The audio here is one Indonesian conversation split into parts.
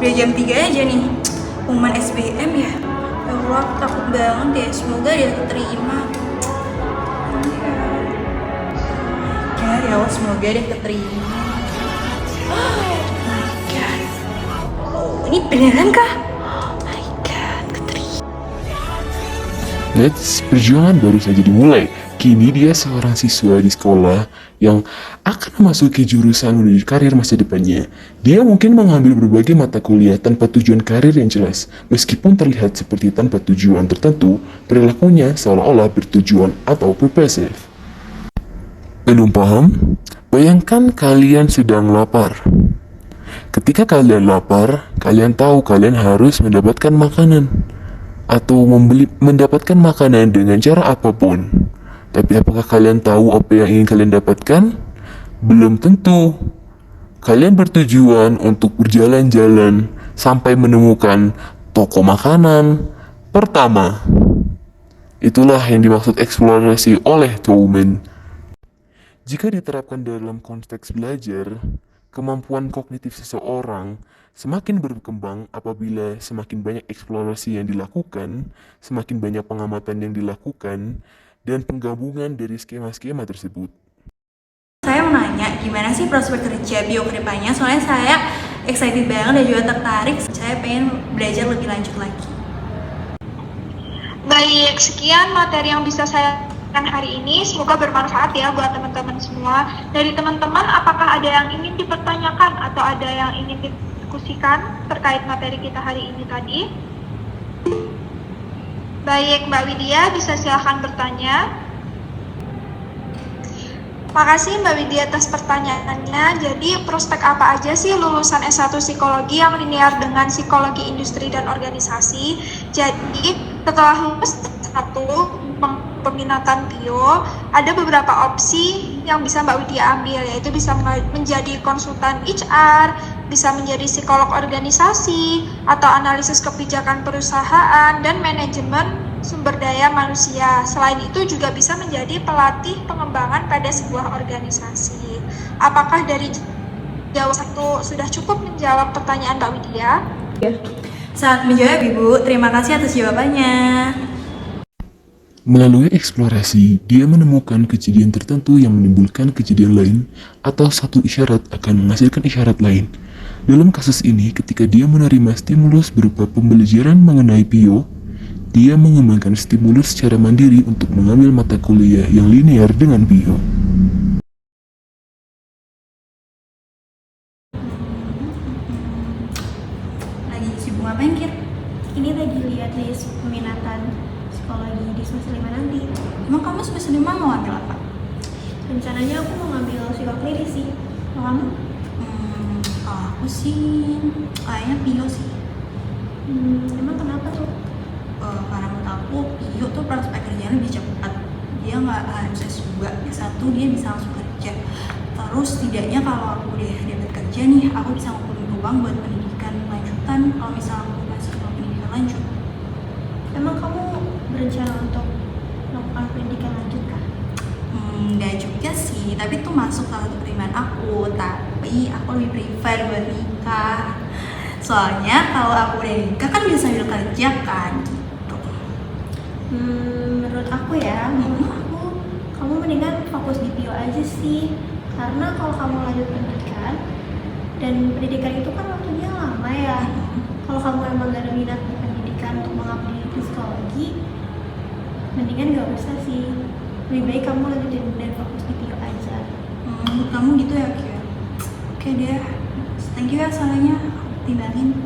Udah jam 3 aja nih. Pengumuman SBM ya. Ya Allah, aku takut banget deh. Semoga dia keterima. Ya Allah, semoga dia keterima. Oh my god. Oh, ini beneran kah? Oh my god, keterima. Perjuangan baru saja dimulai. Kini dia seorang siswa di sekolah yang akan memasuki jurusan menuju karir masa depannya. Dia mungkin mengambil berbagai mata kuliah tanpa tujuan karir yang jelas. Meskipun terlihat seperti tanpa tujuan tertentu, perilakunya seolah-olah bertujuan atau purposive. Belum paham? Bayangkan kalian sedang lapar. Ketika kalian lapar, kalian tahu kalian harus mendapatkan makanan atau mendapatkan makanan dengan cara apapun. Tapi apakah kalian tahu apa yang ingin kalian dapatkan? Belum tentu. Kalian bertujuan untuk berjalan-jalan sampai menemukan toko makanan pertama. Itulah yang dimaksud eksplorasi oleh Tolman. Jika diterapkan dalam konteks belajar, kemampuan kognitif seseorang semakin berkembang apabila semakin banyak eksplorasi yang dilakukan, semakin banyak pengamatan yang dilakukan, dan penggabungan dari skema-skema tersebut. Saya mau nanya, gimana sih prospek kerja bio ke depannya? Soalnya saya excited banget dan juga tertarik. Saya pengen belajar lebih lanjut lagi. Baik, sekian materi yang bisa saya sampaikan hari ini. Semoga bermanfaat ya buat teman-teman semua. Dari teman-teman, apakah ada yang ingin dipertanyakan atau ada yang ingin didiskusikan terkait materi kita hari ini tadi? Baik, Mbak Widya, bisa silahkan bertanya. Makasih Mbak Widya atas pertanyaannya. Jadi prospek apa aja sih lulusan S1 Psikologi yang linear dengan Psikologi Industri dan Organisasi? Jadi setelah lulus S1 peminatan bio, ada beberapa opsi yang bisa Mbak Widya ambil, yaitu bisa menjadi konsultan HR, bisa menjadi psikolog organisasi, atau analisis kebijakan perusahaan, dan manajemen sumber daya manusia. Selain itu juga bisa menjadi pelatih pengembangan pada sebuah organisasi. Apakah dari jawab satu sudah cukup menjawab pertanyaan Mbak Widya? Saat menjawab Ibu, terima kasih atas jawabannya. Melalui eksplorasi, dia menemukan kejadian tertentu yang menimbulkan kejadian lain, atau satu isyarat akan menghasilkan isyarat lain. Dalam kasus ini, ketika dia menerima stimulus berupa pembelajaran mengenai bio, dia mengembangkan stimulus secara mandiri untuk mengambil mata kuliah yang linear dengan bio. Lagi sibuk ngapain, Kir? Ini lagi lihat list peminatan psikologi di semester 5 nanti. Emang kamu semester 5 mau ambil apa? Rencananya aku mau ngambil psikoklinis sih. Kalau kamu? Kalau aku sih kayaknya bio sih. Emang kenapa tuh? Karena menurut aku bio tuh prospek kerjanya lebih cepat. Dia nggak harus S2, S1 dia bisa langsung kerja. Terus setidaknya kalau aku udah dapat kerja nih, aku bisa ngumpulin uang buat pendidikan lanjutan. Kalau misalnya aku masih mau pendidikan lanjut. Emang kamu berencana untuk melakukan pendidikan lanjut kah? Nggak juga sih, tapi itu masuk salah satu pertimbangan aku. Tapi aku lebih prefer buat nikah. Soalnya kalau aku udah nikah kan bisa sambil kerja kan gitu. Menurut aku ya, kamu mendingan fokus di bio aja sih. Karena kalau kamu lanjut pendidikan, dan pendidikan itu kan waktunya lama ya. Kalau kamu emang gak ada minat di pendidikan untuk mengabdi di psikologi, mendingan gak usah sih. Lebih baik kamu lanjutin dan fokus di bio aja. Menurut kamu gitu ya, Kia? Oke deh, thank you ya soalnya timbangin.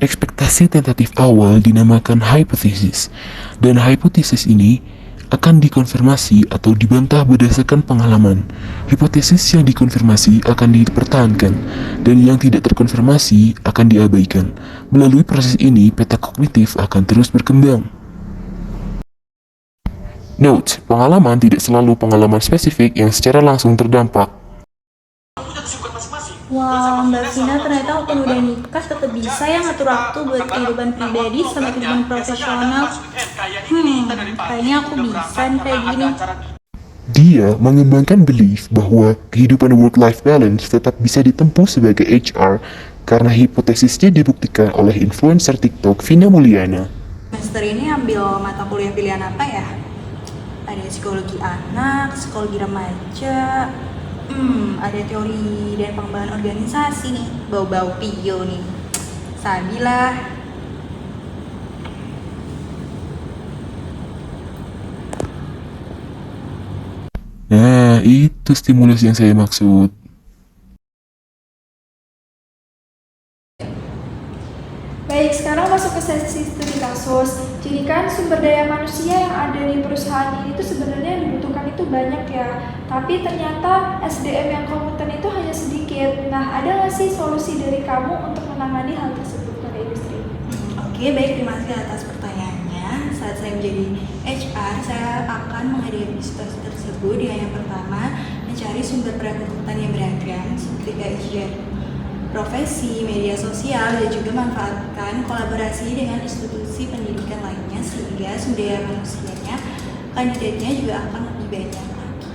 Ekspektasi tentatif awal dinamakan hipotesis, dan hipotesis ini akan dikonfirmasi atau dibantah berdasarkan pengalaman. Hipotesis yang dikonfirmasi akan dipertahankan, dan yang tidak terkonfirmasi akan diabaikan. Melalui proses ini, peta kognitif akan terus berkembang. Note, pengalaman tidak selalu pengalaman spesifik yang secara langsung terdampak. Wah, Mbak Vina ternyata walaupun udah nikah tetap bisa ya ngatur waktu buat kehidupan pribadi sama kehidupan profesional. Kayaknya aku bisa nih kayak gini. Dia mengembangkan belief bahwa kehidupan work-life balance tetap bisa ditempuh sebagai HR karena hipotesisnya dibuktikan oleh influencer TikTok Vina Mulyana. Semester ini ambil mata kuliah pilihan apa ya? Ada psikologi anak, psikologi remaja, ada teori dan pengembangan organisasi nih, bau-bau pio nih. Sabilah. Nah, itu stimulus yang saya maksud. Baik, sekarang masuk ke sesi studi kasus. Jadi kan sumber daya manusia yang ada di perusahaan ini itu sebenarnya yang dibutuhkan itu banyak ya. Tapi ternyata SDM yang kompeten itu hanya sedikit. Nah, ada nggak sih solusi dari kamu untuk menangani hal tersebut pada industri? Oke, baik, terima kasih atas pertanyaannya. Saat saya menjadi HR, saya akan menghadapi situasi tersebut dengan yang pertama, mencari sumber perekrutan yang beragam seperti kajian profesi, media sosial, dan juga manfaatkan kolaborasi dengan institusi pendidikan lainnya sehingga sumber daya manusianya, kandidatnya juga akan lebih banyak lagi.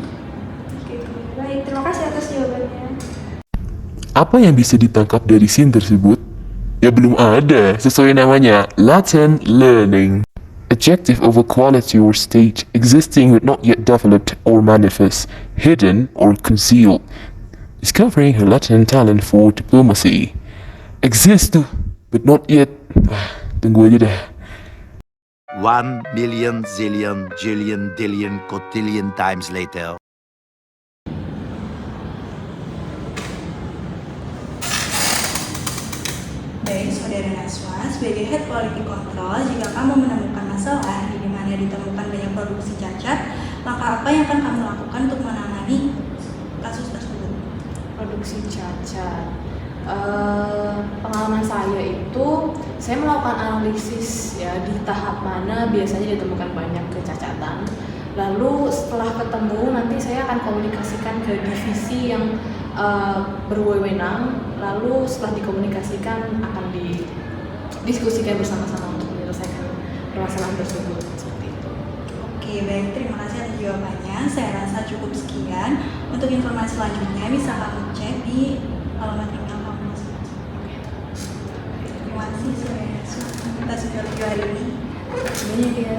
Oke, baik. Terima kasih atas jawabannya. Apa yang bisa ditangkap dari scene tersebut? Ya belum ada, sesuai namanya, latent learning. Adjective of a quality or state existing but not yet developed or manifest, hidden or concealed. Discovering her latent talent for diplomacy. Exist but not yet. Tunggu aja dah. 1,000,000 zillion jillion dillion cotillion times later. Baik, Saudara Naswa, sebagai Head Quality Control, jika kamu menemukan masalah di mana ditemukan banyak produksi cacat, maka apa yang akan kamu lakukan untuk menangani kasus tersebut? Produksi cacat. Pengalaman saya itu, saya melakukan analisis ya di tahap mana biasanya ditemukan banyak kecacatan. Lalu setelah ketemu nanti saya akan komunikasikan ke divisi yang berwenang. Lalu setelah dikomunikasikan akan didiskusikan bersama-sama untuk menyelesaikan permasalahan tersebut seperti itu. Oke, baik, terima kasih atas jawabannya. Saya rasa cukup sekian. Untuk informasi selanjutnya bisa kamu cek di alamat email kamu masing-masing. Terima kasih Saudara atas interview hari ini. Sebenarnya dia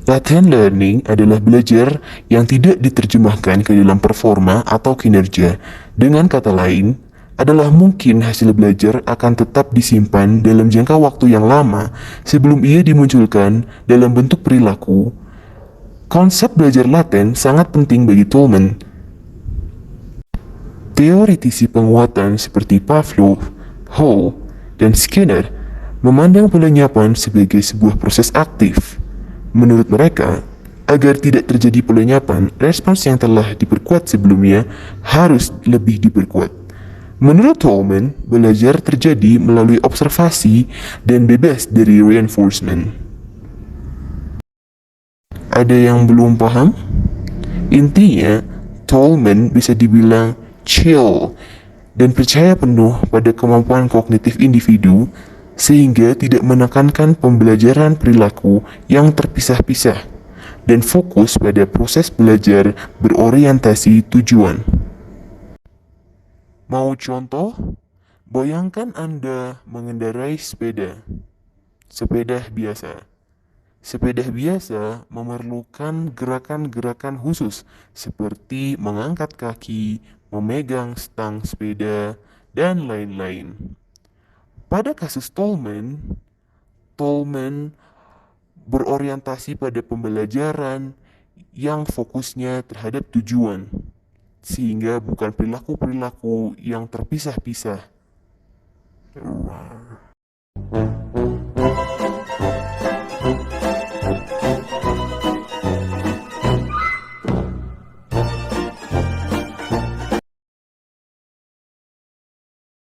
Latent learning adalah belajar yang tidak diterjemahkan ke dalam performa atau kinerja. Dengan kata lain, adalah mungkin hasil belajar akan tetap disimpan dalam jangka waktu yang lama sebelum ia dimunculkan dalam bentuk perilaku. Konsep belajar laten sangat penting bagi Tolman. Teoritisi penguatan seperti Pavlov, Hall, dan Skinner memandang pelenyapan sebagai sebuah proses aktif. Menurut mereka, agar tidak terjadi pelenyapan, respons yang telah diperkuat sebelumnya harus lebih diperkuat. Menurut Tolman, belajar terjadi melalui observasi dan bebas dari reinforcement. Ada yang belum paham? Intinya, Tolman bisa dibilang chill dan percaya penuh pada kemampuan kognitif individu sehingga tidak menekankan pembelajaran perilaku yang terpisah-pisah dan fokus pada proses belajar berorientasi tujuan. Mau contoh? Bayangkan Anda mengendarai sepeda. Sepeda biasa. Sepeda biasa memerlukan gerakan-gerakan khusus seperti mengangkat kaki, memegang stang sepeda, dan lain-lain. Pada kasus Tolman berorientasi pada pembelajaran yang fokusnya terhadap tujuan, sehingga bukan perilaku-perilaku yang terpisah-pisah.